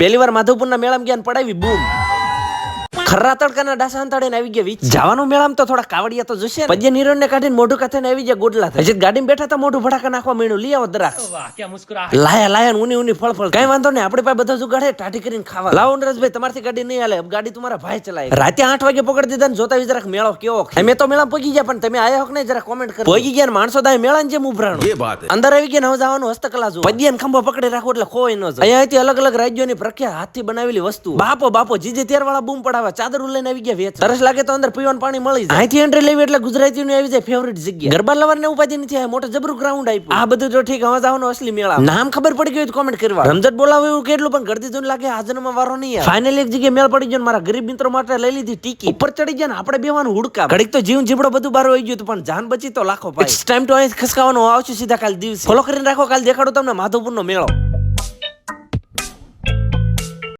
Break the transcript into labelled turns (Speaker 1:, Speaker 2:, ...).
Speaker 1: પહેલી વાર માધવપુરના મેળામાં ગયા પડાવી બૂમ. ખરા તડકાના ડાસા અંતાડીને આવી ગયા વીચ. જવાનું મેળામાં તો થોડા કાવડિયા તો જોશે. પજે નીરણને કાઢીને મોઢું કાથે આવી ગયા ગોડલા થાય. હજી ગાડીમાં બેઠા તો મોઢું ભડાકા નાખવા માંડ્યું. લઈ આવો દ્રાક્ષ. વાહ ક્યાં મુસ્કરાહટ. લાયા ઊની ફળ. કઈ વાંધો નહીં, આપણે પાસે બધા જુગાડે ટાટી કરીને ખાવા. લાવો નરેશભાઈ, તમારથી ગાડી નહીં હાલે. ગાડી તમારા ભાઈ ચલાવે. રાતે 8 વાગે પકડી દીધા ને જોતા જરાક મેળો કેવો. અમે તો મેળા પગી ગયા, પણ તમે આયા હો કે નહીં જરા કોમેન્ટ કરો. પગી ગયા માણસો દાય મેળા જેમ ઉભરાણું. અંદર આવી ગયા હવે જવાનું હસ્તકલા જો. પજ્યાને ખંભો પકડી રાખો એટલે ખોઈ ન જાય. અહીંયાથી અલગ અલગ રાજ્યોની પ્રખ્યાત હાથથી બનાવેલી વસ્તુ. બાપો જીજે તેર વાળા બૂમ પડાવે. ચાદર લઈને આવી ગયા. તરસ લાગે તો અંદર પીવાનું પાણી મળી જાય. અહીંથી એન્ટ્રી લેવી એટલે ગુજરાતી ની આવી જાય ફેવરિટ જગ્યા. ગરબા લવર ને ઉપાધિ નથી. મોટો જબરું ગ્રાઉન્ડ આપ્યું. આ બધું તો ઠીક, હવે જવાનું અસલી મેળા. નામ ખબર પડી ગયું કોમેન્ટ કરવા. રમઝટ બોલાવે એવું કેટલું, પણ ગરદી જોઈને લાગે આજનમાં વારો નહીં આવે. ફાઇનલી એક જગ્યાએ મેળ પડી ગયો. મારા ગરીબ મિત્રો માટે લઈ લીધી ટીકી. ઉપર ચડી ગયા ને આપણે બેવાનું હુડકા. ઘડીક તો જીવ જીબડો બધું બાર હોઈ ગયું, પણ જાન બચી તો લાખો પાઈ. ટાઈમ તો અહીં ખસકાવાનો આવશે સીધા કાલ દિવસે. ફોલો કરીને રાખો, કાલ દેખાડો તમને માધવપુર નો મેળો.